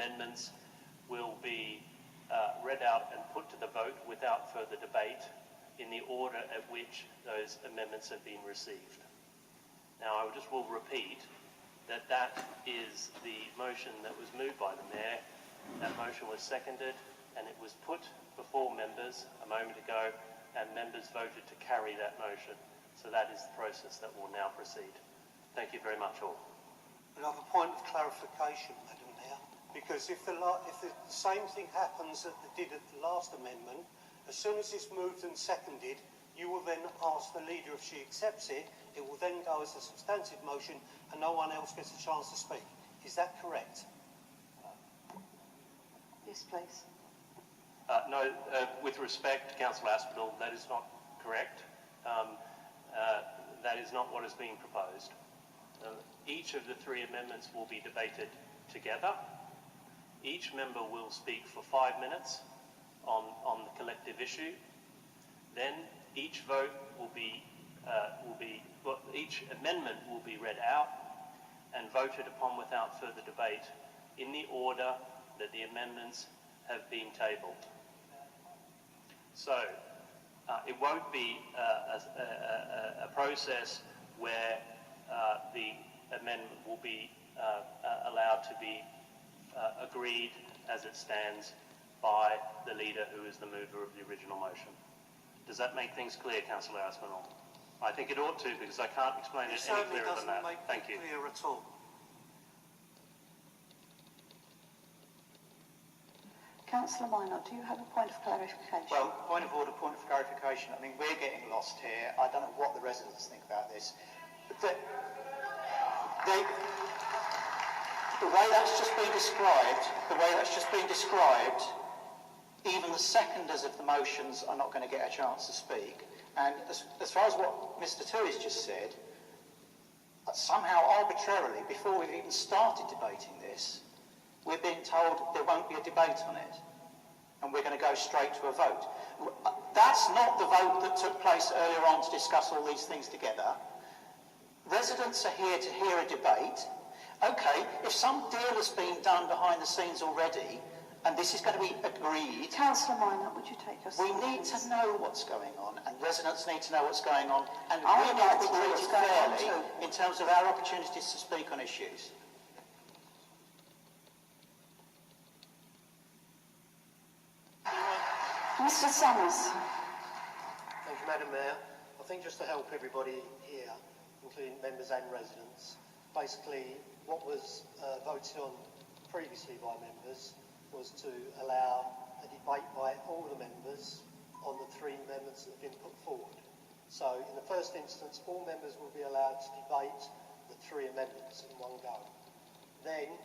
amendments will be read out and put to the vote without further debate in the order at which those amendments have been received. Now, I just will repeat that that is the motion that was moved by the Mayor. That motion was seconded and it was put before members a moment ago, and members voted to carry that motion. So that is the process that will now proceed. Thank you very much all. Another point of clarification, Madam Mayor, because if the same thing happens that it did at the last amendment, as soon as it's moved and seconded, you will then ask the leader if she accepts it. It will then go as a substantive motion and no one else gets a chance to speak. Is that correct? Yes, please. No, with respect, Councillor Aspinall, that is not correct. That is not what is being proposed. Each of the three amendments will be debated together. Each member will speak for 5 minutes on the collective issue. Then each vote will be, each amendment will be read out and voted upon without further debate in the order that the amendments have been tabled. So it won't be a process where the amendment will be allowed to be agreed as it stands by the leader who is the mover of the original motion. Does that make things clear, Councillor Aspinall? I think it ought to, because I can't explain it any clearer than that. Thank you. Clear at all. Councillor Minor, do you have a point of clarification? Well, point of order, point of clarification. I mean, we're getting lost here. I don't know what the residents think about this. But the way that's just been described, even the seconders of the motions are not going to get a chance to speak. And as far as what Mr. Toohey's just said, somehow arbitrarily, before we've even started debating this, we're being told there won't be a debate on it, and we're going to go straight to a vote. That's not the vote that took place earlier on to discuss all these things together. Residents are here to hear a debate. Okay, if some deal has been done behind the scenes already, and this is going to be agreed... Councillor Minor, would you take us... We need to know what's going on, and residents need to know what's going on, and we need to be treated fairly in terms of our opportunities to speak on issues. Mr. Summers. Thank you, Madam Mayor. I think just to help everybody here, including members and residents, basically what was voted on previously by members was to allow a debate by all the members on the three amendments that have been put forward. So in the first instance, all members will be allowed to debate the three amendments in one go. Then,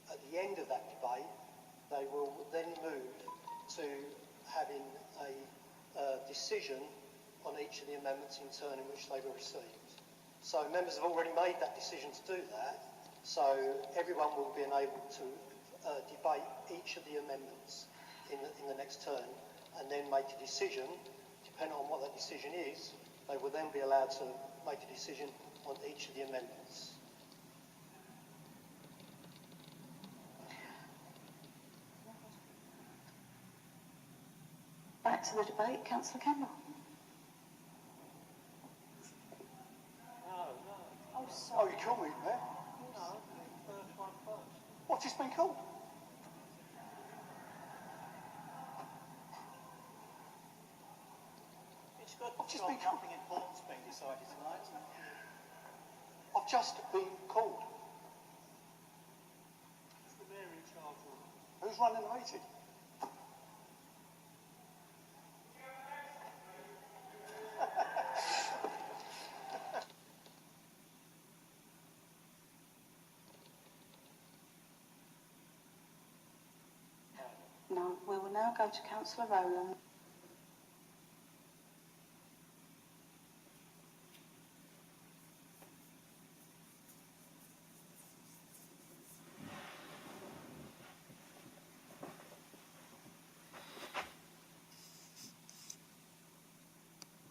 at the end of that debate, they will then move to having a decision on each of the amendments in turn in which they were received. So members have already made that decision to do that, so everyone will be able to debate each of the amendments in the next turn and then make a decision. Depending on what that decision is, they will then be allowed to make a decision on each of the amendments. Back to the debate, Councillor Campbell. Oh, sorry. Oh, you called me, Mayor? No, the first one first. What's this been called? It's got nothing important's been decided tonight, isn't it? I've just been called. Is the Mayor in charge of? Who's running the meeting? No, we will now go to Councillor Rowland.